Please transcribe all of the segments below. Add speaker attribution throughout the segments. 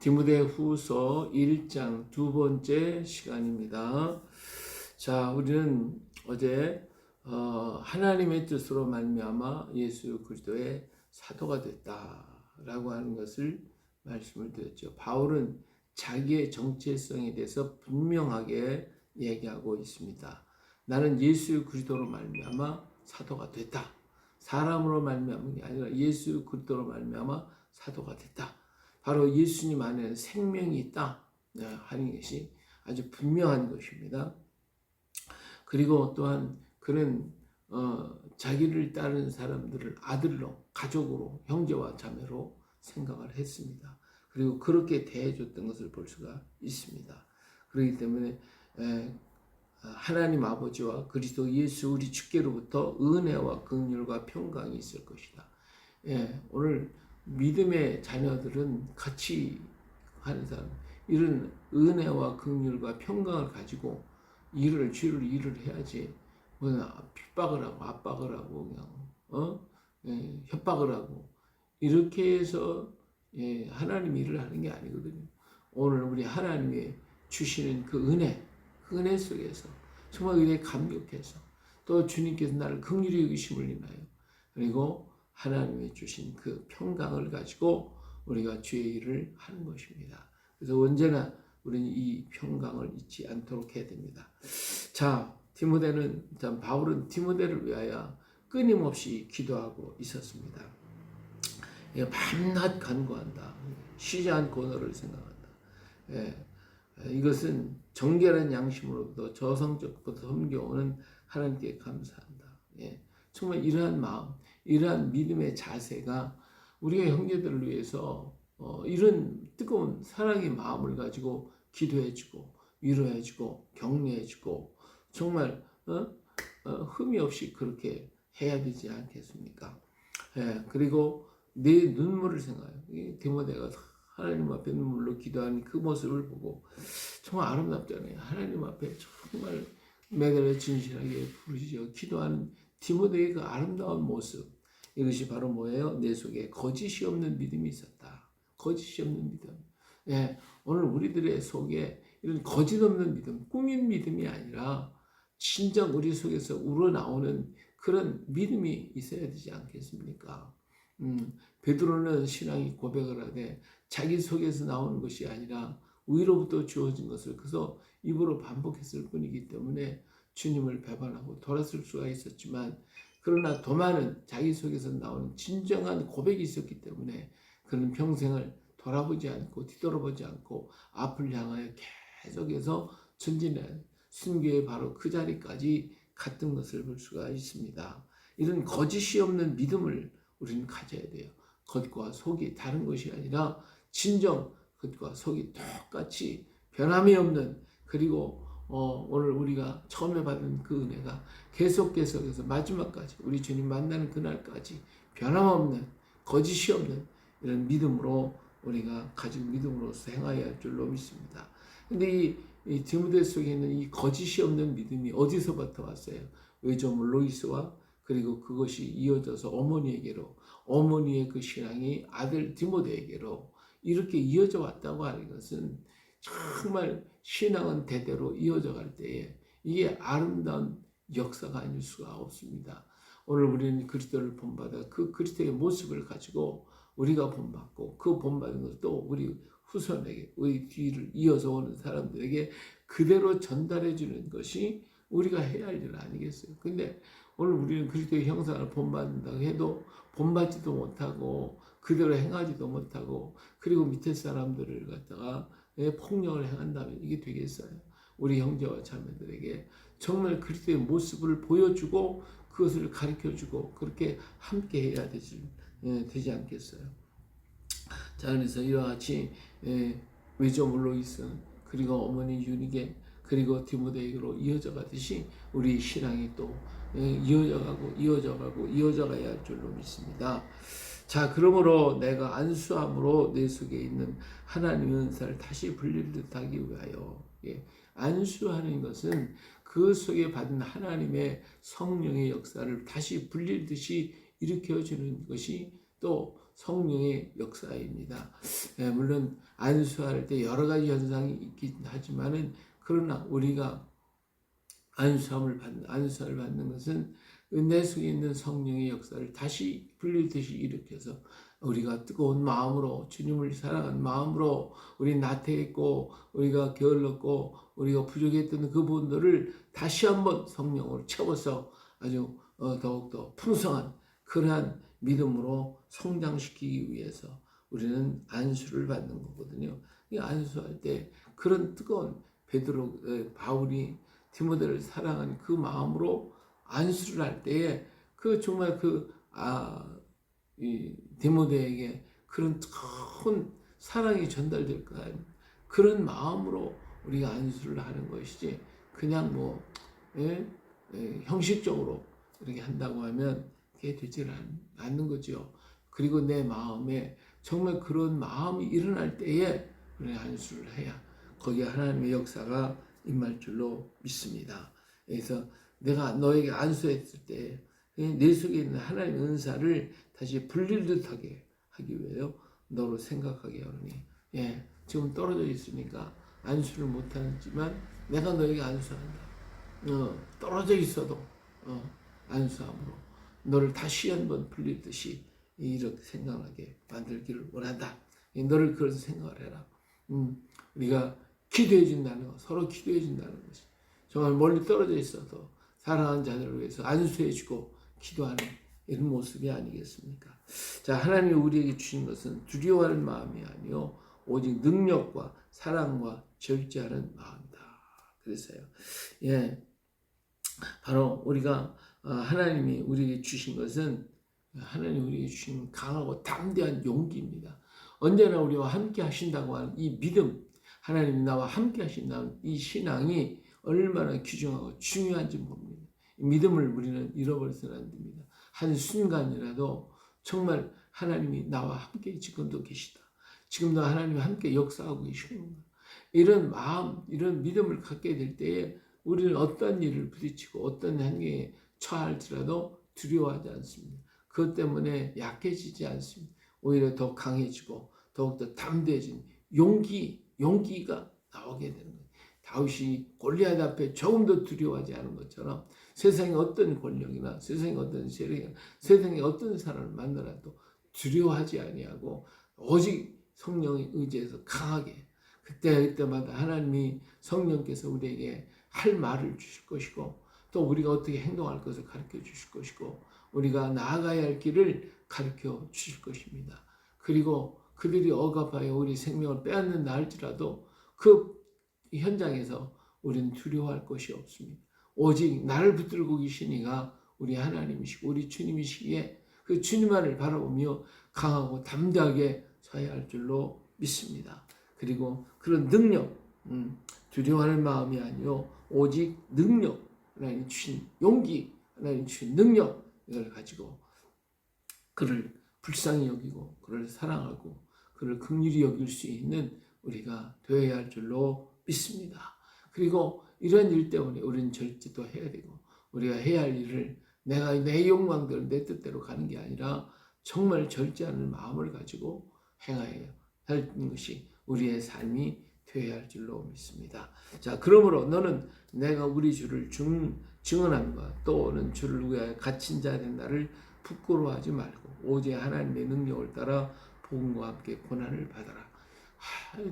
Speaker 1: 디모데후서 1장 두 번째 시간입니다. 자, 우리는 어제 하나님의 뜻으로 말미암아 예수 그리스도의 사도가 됐다라고 하는 것을 말씀을 드렸죠. 바울은 자기의 정체성에 대해서 분명하게 얘기하고 있습니다. 나는 예수 그리스도로 말미암아 사도가 됐다. 사람으로 말미암은 게 아니라 예수 그리스도로 말미암아 사도가 됐다. 바로 예수님 안에는 생명이 있다 하는 것이 아주 분명한 것입니다. 그리고 또한 그는 자기를 따르는 사람들을 아들로, 가족으로, 형제와 자매로 생각을 했습니다. 그리고 그렇게 대해줬던 것을 볼 수가 있습니다. 그렇기 때문에 하나님 아버지와 그리스도 예수 우리 주께로부터 은혜와 긍휼과 평강이 있을 것이다. 오늘 믿음의 자녀들은 같이 하는 사람, 이런 은혜와 긍휼과 평강을 가지고 주를 일을 해야지. 핍박을 하고 압박을 하고 그냥 협박을 하고 이렇게 해서 하나님 일을 하는 게 아니거든요. 오늘 우리 하나님이 주시는 그 은혜 속에서 정말 은혜에 감격해서 또 주님께서 나를 긍휼히 여기심을 인하여 그리고 하나님이 주신 그 평강을 가지고 우리가 주의 일을 하는 것입니다. 그래서 언제나 우리는 이 평강을 잊지 않도록 해야 됩니다. 자, 바울은 디모데를 위하여 끊임없이 기도하고 있었습니다. 밤낮 간구한다. 쉬지 않고 너를 생각한다. 이것은 정결한 양심으로부터 저성적부터 섬겨오는 하나님께 감사한다. 정말 이러한 마음, 이러한 믿음의 자세가 우리가 형제들을 위해서 이런 뜨거운 사랑의 마음을 가지고 기도해주고 위로해주고 격려해주고 정말 흠이 없이 그렇게 해야 되지 않겠습니까? 그리고 내 눈물을 생각해요. 디모데가 하나님 앞에 눈물로 기도하는 그 모습을 보고 정말 아름답잖아요. 하나님 앞에 정말 매달려 진실하게 부르짖어 기도하는 디모데의 그 아름다운 모습, 이것이 바로 뭐예요? 내 속에 거짓이 없는 믿음이 있었다. 거짓이 없는 믿음. 오늘 우리들의 속에 이런 거짓 없는 믿음, 꾸민 믿음이 아니라 진정 우리 속에서 우러나오는 그런 믿음이 있어야 되지 않겠습니까? 베드로는 신앙이 고백을 하되 자기 속에서 나오는 것이 아니라 위로부터 주어진 것을 그래서 입으로 반복했을 뿐이기 때문에 주님을 배반하고 돌아설 수가 있었지만, 그러나 더 많은 자기 속에서 나오는 진정한 고백이 있었기 때문에 그는 평생을 돌아보지 않고 뒤돌아보지 않고 앞을 향하여 계속해서 전진해 순교의 바로 그 자리까지 갔던 것을 볼 수가 있습니다. 이런 거짓이 없는 믿음을 우리는 가져야 돼요. 겉과 속이 다른 것이 아니라 진정 겉과 속이 똑같이 변함이 없는, 그리고 오늘 우리가 처음에 받은 그 은혜가 계속해서 마지막까지 우리 주님 만나는 그날까지 변함없는 거짓이 없는 이런 믿음으로 우리가 가진 믿음으로서 행하여야 할 줄로 믿습니다. 근데 이 디모데 속에 있는 이 거짓이 없는 믿음이 어디서부터 왔어요? 외조물 로이스와 그리고 그것이 이어져서 어머니에게로, 어머니의 그 신앙이 아들 디모데에게로 이렇게 이어져 왔다고 하는 것은 정말 신앙은 대대로 이어져 갈 때에 이게 아름다운 역사가 아닐 수가 없습니다. 오늘 우리는 그리스도를 본받아 그 그리스도의 모습을 가지고 우리가 본받고 그 본받은 것도 우리 후손에게, 우리 뒤를 이어서 오는 사람들에게 그대로 전달해 주는 것이 우리가 해야 할 일 아니겠어요? 근데 오늘 우리는 그리스도의 형상을 본받는다고 해도 본받지도 못하고 그대로 행하지도 못하고 그리고 밑에 사람들을 갖다가 폭력을 행한다면 이게 되겠어요? 우리 형제와 자매들에게 정말 그리스도의 모습을 보여주고 그것을 가르쳐주고 그렇게 함께 해야 되지 않겠어요? 자, 그래서 이와 같이 외조물 로이스 그리고 어머니 유니게 그리고 디모데에게로 이어져 가듯이 우리 신앙이 또 이어져 가야 할 줄로 믿습니다. 자, 그러므로 내가 안수함으로 내 속에 있는 하나님의 은사를 다시 불릴 듯하기 위하여, 안수하는 것은 그 속에 받은 하나님의 성령의 역사를 다시 불릴 듯이 일으켜주는 것이 또 성령의 역사입니다. 물론 안수할 때 여러 가지 현상이 있긴 하지만은 그러나 우리가 안수를 받는 것은 내 속에 있는 성령의 역사를 다시 불리듯이 일으켜서 우리가 뜨거운 마음으로 주님을 사랑하는 마음으로 우리 나태했고 우리가 게을렀고 우리가 부족했던 그 부분들을 다시 한번 성령으로 채워서 아주 더욱더 풍성한 그러한 믿음으로 성장시키기 위해서 우리는 안수를 받는 거거든요. 이 안수할 때 그런 뜨거운 바울이 디모데를 사랑하는 그 마음으로 안수를 할 때에 그 정말 이 디모데에게 그런 큰 사랑이 전달될 거 아니에요. 그런 마음으로 우리가 안수를 하는 것이지 그냥 형식적으로 이렇게 한다고 하면 그게 되지 않는 거죠. 그리고 내 마음에 정말 그런 마음이 일어날 때에 우리가 안수를 해야 거기에 하나님의 역사가 임할 줄로 믿습니다. 그래서 내가 너에게 안수했을 때 내 속에 있는 하나님의 은사를 다시 불릴 듯하게 하기 위해서 너로 생각하게 하노니 지금 떨어져 있으니까 안수를 못하지만 내가 너에게 안수한다. 떨어져 있어도 안수함으로 너를 다시 한번 불릴 듯이 이렇게 생각하게 만들기를 원한다. 너를 그런 생각을 해라. 우리가 기도해 준다는 것, 서로 기도해 준다는 것이 정말 멀리 떨어져 있어도 사랑하는 자들을 위해서 안수해 주고 기도하는 이런 모습이 아니겠습니까? 자, 하나님이 우리에게 주신 것은 두려워하는 마음이 아니요 오직 능력과 사랑과 절제하는 마음이다. 그래서요. 바로 우리가 하나님이 우리에게 주신 것은 하나님이 우리에게 주신 강하고 담대한 용기입니다. 언제나 우리와 함께 하신다고 하는 이 믿음, 하나님이 나와 함께 하신다는 이 신앙이 얼마나 귀중하고 중요한지 봅니다. 이 믿음을 우리는 잃어버려서는 안 됩니다. 한순간이라도 정말 하나님이 나와 함께 지금도 계시다. 지금도 하나님이 함께 역사하고 계시는가. 이런 마음, 이런 믿음을 갖게 될 때에 우리는 어떤 일을 부딪히고 어떤 환경에 처할지라도 두려워하지 않습니다. 그것 때문에 약해지지 않습니다. 오히려 더 강해지고 더욱더 담대해진 용기가 나오게 되는 거예요. 다윗이 골리앗 앞에 조금 더 두려워하지 않은 것처럼 세상의 어떤 권력이나 세상의 어떤 세력이나 세상의 어떤 사람을 만나라도 두려워하지 아니하고 오직 성령의 의지에서 강하게 그때마다 하나님이 성령께서 우리에게 할 말을 주실 것이고 또 우리가 어떻게 행동할 것을 가르쳐 주실 것이고 우리가 나아가야 할 길을 가르쳐 주실 것입니다. 그리고 그들이 억압하여 우리 생명을 빼앗는다 할지라도 그 현장에서 우리는 두려워할 것이 없습니다. 오직 나를 붙들고 계시니가 우리 하나님이시고 우리 주님이시기에 그 주님만을 바라보며 강하고 담대하게 서야 할 줄로 믿습니다. 그리고 그런 능력, 두려워하는 마음이 아니요 오직 능력, 하나님 주신 용기, 하나님 주신 능력 이걸 가지고 그를 불쌍히 여기고 그를 사랑하고 그를 긍휼히 여길 수 있는 우리가 되어야 할 줄로 믿습니다. 그리고 이런 일 때문에 우리는 절제도 해야 되고 우리가 해야 할 일을 내가 내 욕망대로 내 뜻대로 가는 게 아니라 정말 절제하는 마음을 가지고 행하여야 하는 것이 우리의 삶이 되어야 할 줄로 믿습니다. 자, 그러므로 너는 내가 우리 주를 증언함과 또는 주를 위하여 갇힌 자 된 나를 부끄러워하지 말고 오직 하나님의 능력을 따라 복음과 함께 고난을 받아라.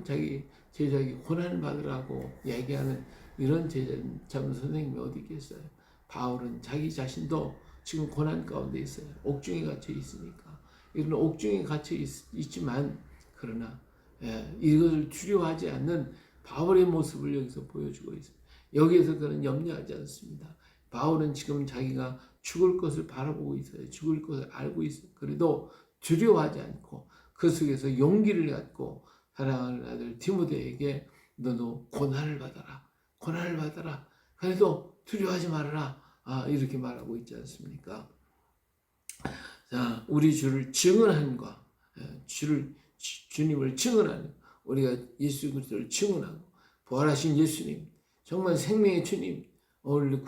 Speaker 1: 자기 제자에게 고난을 받으라고 얘기하는 이런 제자분 선생님이 어디 있겠어요? 바울은 자기 자신도 지금 고난 가운데 있어요. 옥중에 갇혀 있으니까. 이런 옥중에 갇혀 있지만 그러나 이것을 두려워하지 않는 바울의 모습을 여기서 보여주고 있습니다. 여기에서 그는 염려하지 않습니다. 바울은 지금 자기가 죽을 것을 바라보고 있어요. 죽을 것을 알고 있어요. 그래도 두려워하지 않고 그 속에서 용기를 갖고 사랑하는 아들 디모데에게 너도 고난을 받아라. 고난을 받아라. 그래도 두려워하지 말아라. 이렇게 말하고 있지 않습니까? 자, 우리 주를 증언함과 주님을 증언하는 우리가 예수 그리스도를 증언하고 부활하신 예수님 정말 생명의 주님 오늘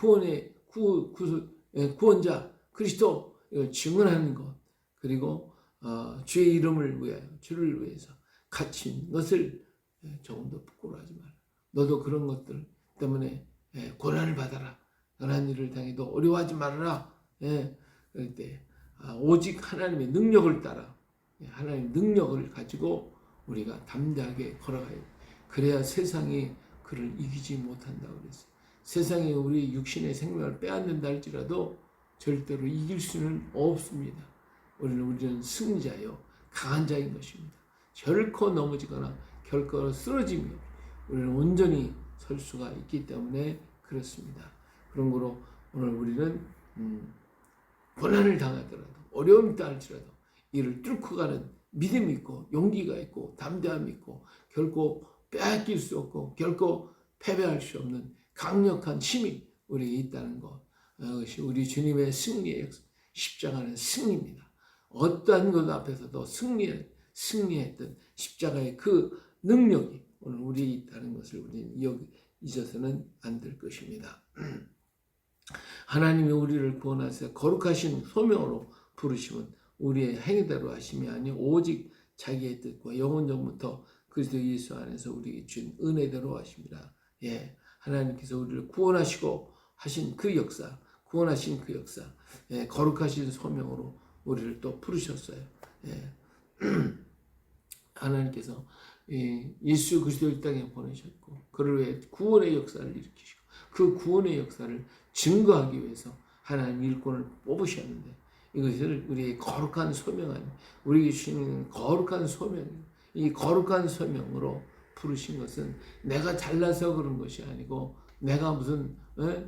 Speaker 1: 구원자 그리스도 이걸 증언하는 것 그리고 주의 이름을 위하여 주를 위해서 갇힌 것을 조금도 부끄러워하지 마라. 너도 그런 것들 때문에 고난을 받아라. 연한 일을 당해도 어려워하지 말아라. 그럴 때 오직 하나님의 능력을 따라 하나님의 능력을 가지고 우리가 담대하게 걸어가야 돼. 그래야 세상이 그를 이기지 못한다고 그랬어요. 세상이 우리 육신의 생명을 빼앗는다 할지라도 절대로 이길 수는 없습니다. 우리는 승자요 강한 자인 것입니다. 결코 넘어지거나 결코 쓰러지며 우리는 온전히 설 수가 있기 때문에 그렇습니다. 그런 거로 오늘 우리는 고난을 당하더라도 어려움이 있다 할지라도 이를 뚫고 가는 믿음이 있고 용기가 있고 담대함이 있고 결코 빼앗길 수 없고 결코 패배할 수 없는 강력한 힘이 우리에게 있다는 것. 그것이 우리 주님의 승리의 십자가는 승리입니다. 어떠한 것 앞에서도 승리했던 십자가의 그 능력이 오늘 우리에 있다는 것을 우리는 잊어서는 안 될 것입니다. 하나님이 우리를 구원하셔서 거룩하신 소명으로 부르심은 우리의 행위대로 하심이 아니요 오직 자기의 뜻과 영원전부터 그리스도 예수 안에서 우리에게 준 은혜대로 하십니다. 하나님께서 우리를 구원하시고 하신 그 역사, 구원하신 그 역사, 거룩하신 소명으로 우리를 또 부르셨어요. 하나님께서 예수 그리스도를 땅에 보내셨고 그를 위해 구원의 역사를 일으키시고 그 구원의 역사를 증거하기 위해서 하나님 일꾼을 뽑으셨는데 이것을 우리의 거룩한 소명 아니 우리에게 주시는 거룩한 소명 이 거룩한 소명으로 부르신 것은 내가 잘나서 그런 것이 아니고 내가 무슨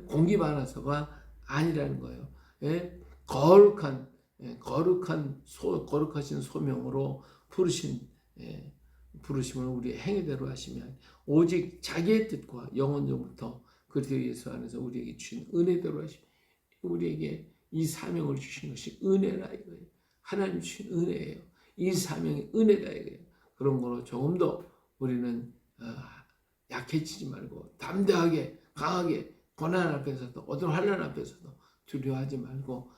Speaker 1: 공기 많아서가 아니라는 거예요. 거룩하신 소명으로 부르심을 우리의 행위대로 하시면 오직 자기의 뜻과 영원전부터 그리스도 예수 안에서 우리에게 주신 은혜대로 하시면 우리에게 이 사명을 주신 것이 은혜라 이거예요. 하나님 주신 은혜예요. 이 사명이 은혜다 이거예요. 그런 거로 조금 더 우리는 약해지지 말고 담대하게 강하게 고난 앞에서도 어떤 환난 앞에서도 두려워하지 말고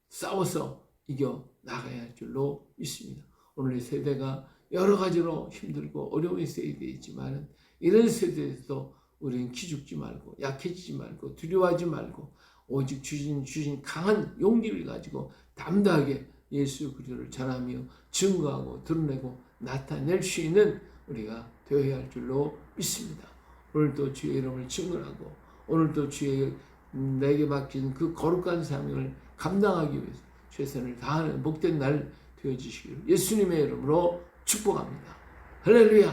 Speaker 1: 싸워서 이겨 나가야 할 줄로 믿습니다. 오늘 이 세대가 여러 가지로 힘들고 어려운 세대이지만 이런 세대에서도 우리는 기죽지 말고 약해지지 말고 두려워하지 말고 오직 주신 강한 용기를 가지고 담대하게 예수 그리스도를 전하며 증거하고 드러내고 나타낼 수 있는 우리가 되어야 할 줄로 믿습니다. 오늘도 주의 이름을 증언하고 오늘도 주의 내게 맡긴 그 거룩한 사명을 감당하기 위해서 최선을 다하는 복된 날 되어주시기를 예수님의 이름으로 축복합니다. 할렐루야.